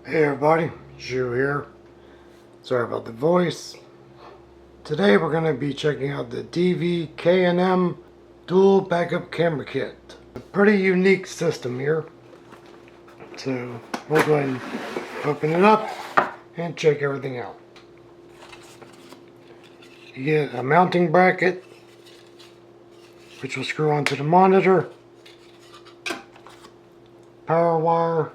Hey everybody, Shu here. Sorry about the voice. Today we're going to be checking out the DVKNM dual backup camera kit. A pretty unique system here. So we'll go ahead and open it up and check everything out. You get a mounting bracket which will screw onto the monitor, power wire,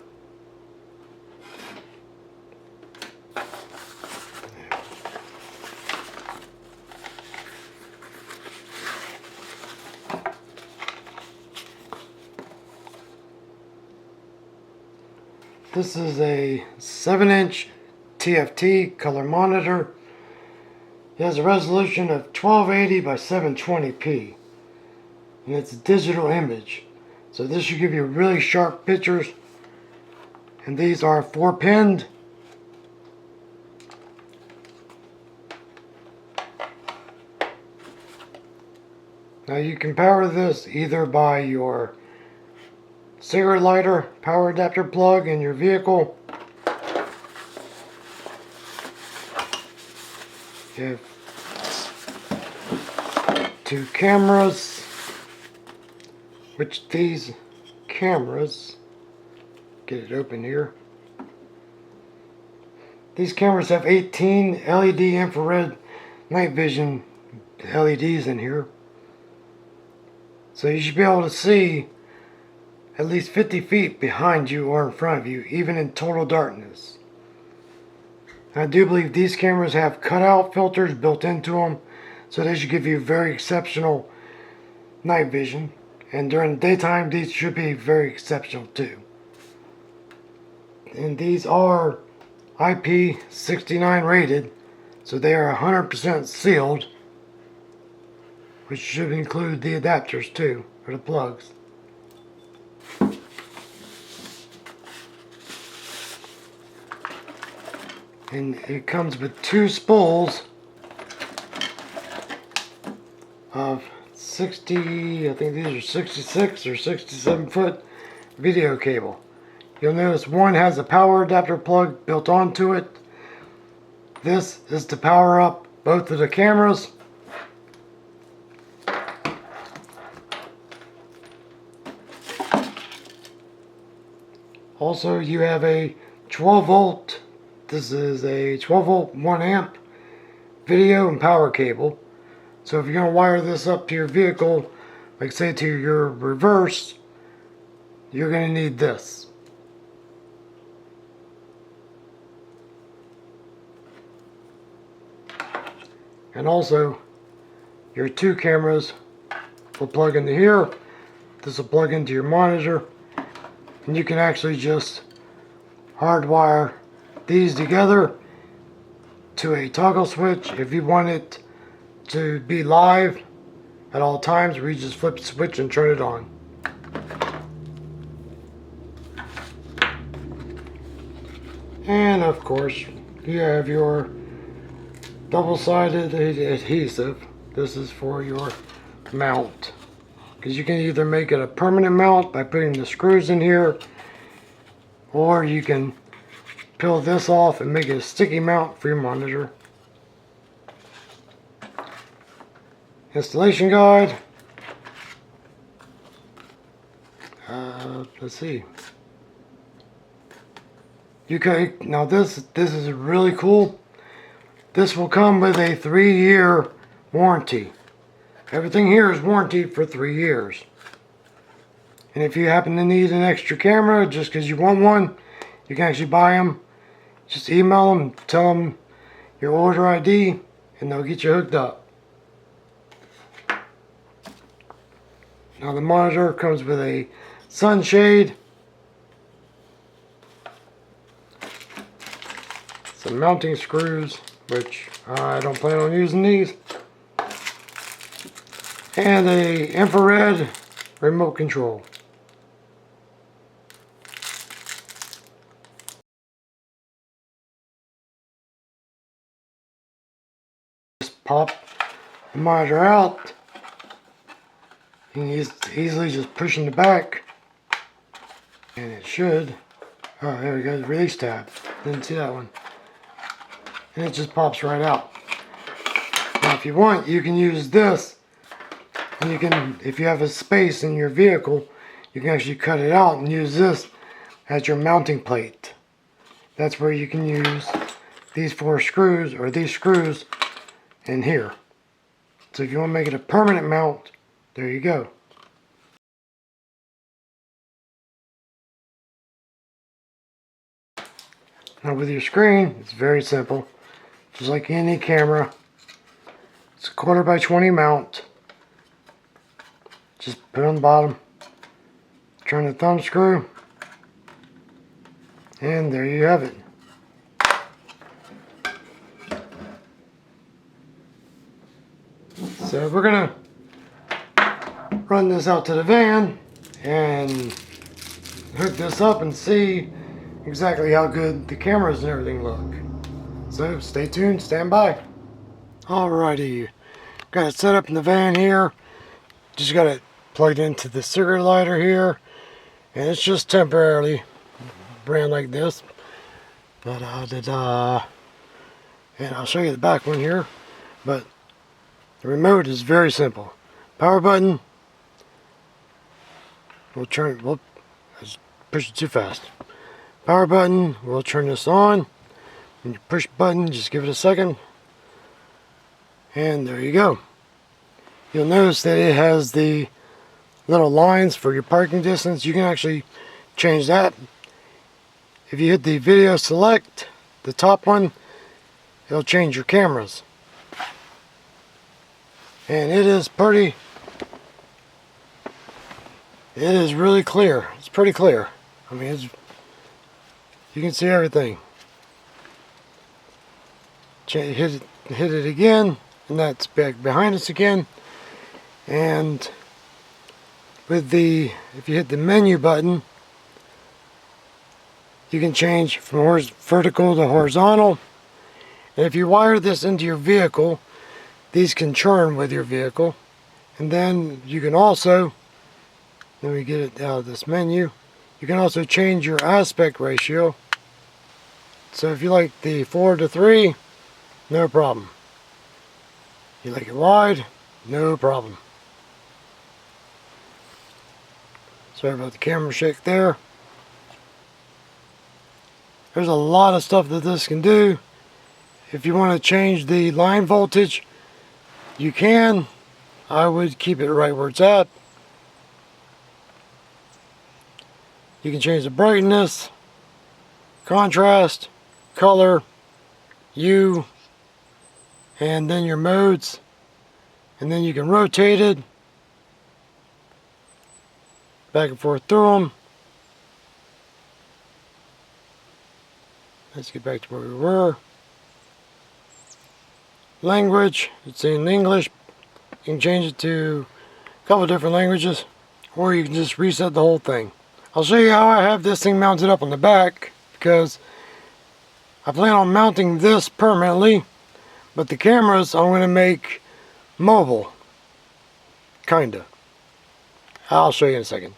this is a 7-inch TFT color monitor. It has a resolution of 1280 by 720p. And it's a digital image. So this should give you really sharp pictures. And these are 4-pinned. Now you can power this either by your cigarette lighter power adapter plug in your vehicle. You have 2 cameras, which these cameras, get it open here, these cameras have 18 LED infrared night vision LEDs in here. So you should be able to see at least 50 feet behind you or in front of you, even in total darkness. I do believe these cameras have cutout filters built into them, so they should give you very exceptional night vision. And during the daytime, these should be very exceptional too. And these are IP69 rated, so they are 100% sealed, which should include the adapters too, or the plugs. And it comes with 2 spools of 60, I think these are 66 or 67 foot video cable. You'll notice one has a power adapter plug built onto it. This is to power up both of the cameras. Also, you have a 12 volt, this is a 12 volt 1 amp video and power cable. So if you're going to wire this up to your vehicle, like say to your reverse, you're going to need this. And also, your 2 cameras will plug into here. This will plug into your monitor. And you can actually just hardwire these together to a toggle switch if you want it to be live at all times, where you just flip the switch and turn it on. And of course, you have your double-sided adhesive. This is for your mount, because you can either make it a permanent mount by putting the screws in here, or you can peel this off and make it a sticky mount for your monitor. Installation guide. Let's see. Now this is really cool. This will come with a 3-year warranty. Everything here is warranted for 3 years. And if you happen to need an extra camera just because you want one, you can actually buy them. Just email them, tell them your order ID, and they'll get you hooked up. Now the monitor comes with a sunshade, some mounting screws, which I don't plan on using these, and a infrared remote control. Just pop the monitor out. You can easily just push in the back, and it should Oh, there we go, the release tab. Didn't see that one. And it just pops right out. Now if you want, you can use this. And you can, if you have a space in your vehicle, you can actually cut it out and use this as your mounting plate. That's where you can use these 4 screws, or these screws in here. So if you want to make it a permanent mount, there you go. Now with your screen, it's very simple. Just like any camera. It's a 1/4 by 20 mount. Just put it on the bottom. Turn the thumb screw. And there you have it. So we're gonna run this out to the van and hook this up and see exactly how good the cameras and everything look. So stay tuned, stand by. Alrighty, got it set up in the van here. Just got it plugged into the cigarette lighter here, and it's just temporarily ran like this. But and I'll show you the back one here. But the remote is very simple. Power button. We'll turn. We'll push it too fast. Power button. We'll turn this on. When you push button, just give it a second, and there you go. You'll notice that it has the little lines for your parking distance. You can actually change that. If you hit the video select, the top one, it'll change your cameras. And it is really clear. It's pretty clear. I mean, you can see everything. Hit it again, and that's back behind us again. And with if you hit the menu button, you can change from vertical to horizontal. And if you wire this into your vehicle, these can churn with your vehicle. And then you can also, let me get it out of this menu, you can also change your aspect ratio. So if you like the 4:3, no problem. You like it wide, no problem. Sorry about the camera shake there. There's a lot of stuff that this can do. If you want to change the line voltage, you can. I would keep it right where it's at. You can change the brightness, contrast, color, hue, and then your modes. And then you can rotate it back and forth through them. Let's get back to where we were. Language, it's in English. You can change it to a couple different languages, or you can just reset the whole thing. I'll show you how I have this thing mounted up on the back, because I plan on mounting this permanently, but the cameras I'm going to make mobile. Kinda. I'll show you in a second.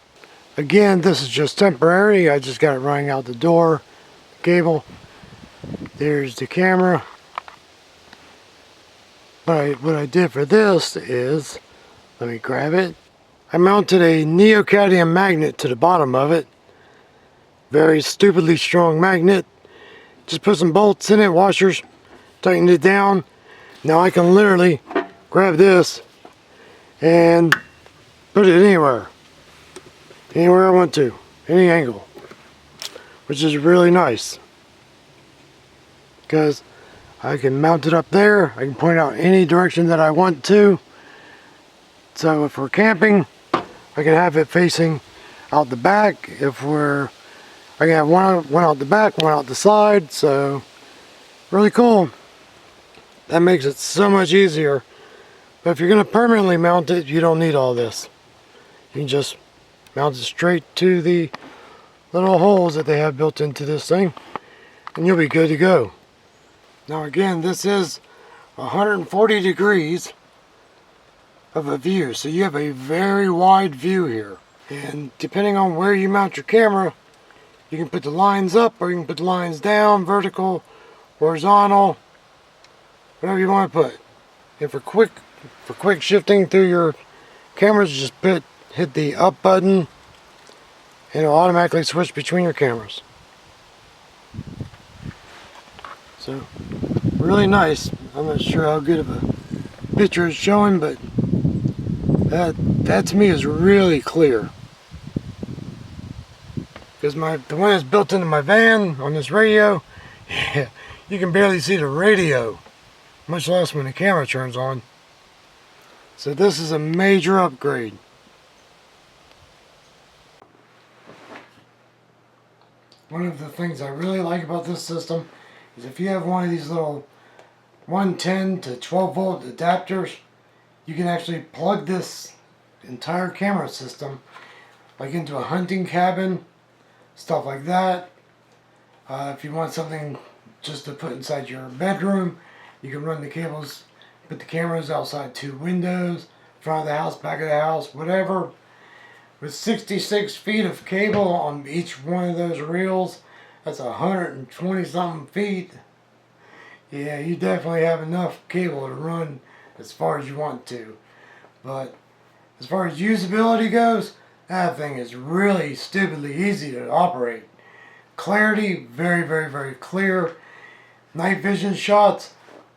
Again, this is just temporary. I just got it running out the door. Cable. There's the camera. But what I did for this is, let me grab it. I mounted a neodymium magnet to the bottom of it. Very stupidly strong magnet. Just put some bolts in it, washers, tighten it down. Now I can literally grab this and put it anywhere I want to, any angle, which is really nice, because I can mount it up there. I can point out any direction that I want to. So if we're camping, I can have it facing out the back. I can have one out the back, one out the side. So really cool. That makes it so much easier. But if you're going to permanently mount it, you don't need all this. You can just mount it straight to the little holes that they have built into this thing, and you'll be good to go. Now again, this is 140 degrees of a view, so you have a very wide view here. And depending on where you mount your camera, You can put the lines up or you can put the lines down, vertical, horizontal, whatever you want to put. And for quick shifting through your cameras, just hit the up button and it'll automatically switch between your cameras. So really nice. I'm not sure how good of a picture it's showing, but that to me is really clear. Because the one that's built into my van on this radio, yeah, you can barely see the radio, much less when the camera turns on. So this is a major upgrade. One of the things I really like about this system is if you have one of these little 110 to 12 volt adapters, you can actually plug this entire camera system like into a hunting cabin, stuff like that. If you want something just to put inside your bedroom, you can run the cables, put the cameras outside 2 windows, front of the house, back of the house, whatever. With 66 feet of cable on each one of those reels, that's 120 something feet. Yeah, you definitely have enough cable to run as far as you want to. But as far as usability goes, that thing is really stupidly easy to operate. Clarity, very, very, very clear. Night vision shots,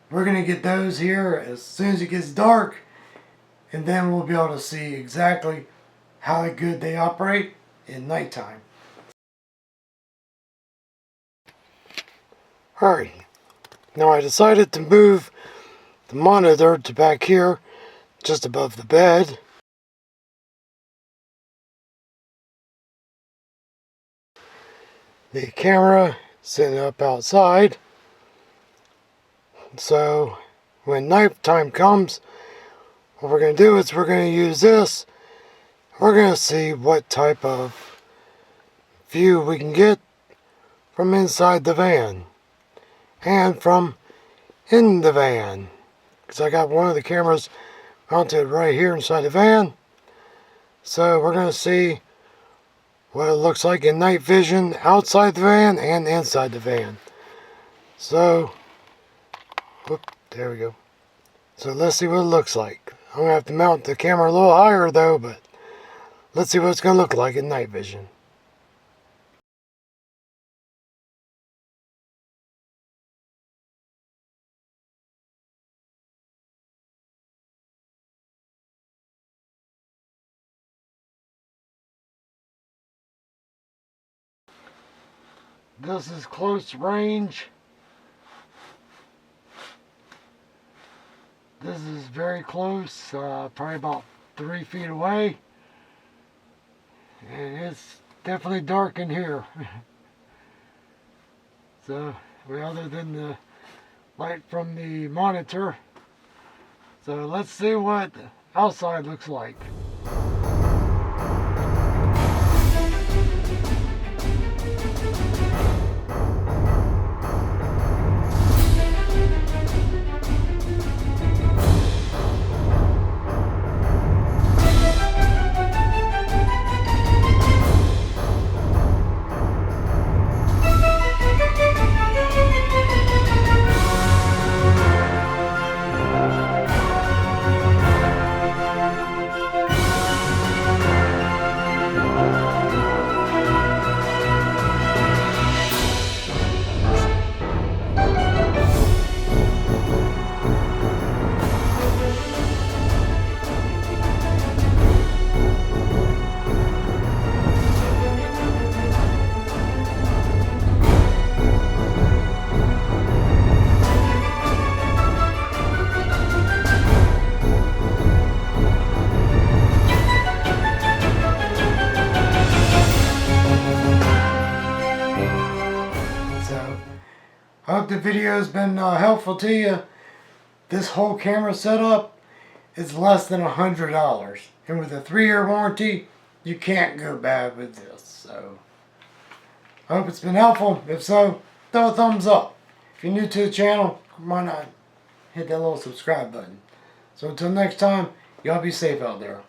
we're going to get those here as soon as it gets dark. And then we'll be able to see exactly how good they operate in nighttime. Alright, now I decided to move the monitor to back here, just above the bed. The camera sitting up outside. So when nighttime comes, what we're going to do is we're going to use this. We're going to see what type of view we can get from inside the van and from in the van, because I got one of the cameras mounted right here inside the van. So we're going to see what it looks like in night vision outside the van and inside the van. So there we go. So let's see what it looks like. I'm going to have to mount the camera a little higher though, but let's see what it's going to look like in night vision. This is close range. This is very close, probably about 3 feet away. And it's definitely dark in here. So, other than the light from the monitor. So let's see what outside looks like. I hope the video has been helpful to you. This whole camera setup is less than $100. And with a 3-year warranty, you can't go bad with this. So, I hope it's been helpful. If so, throw a thumbs up. If you're new to the channel, why not hit that little subscribe button. So until next time, y'all be safe out there.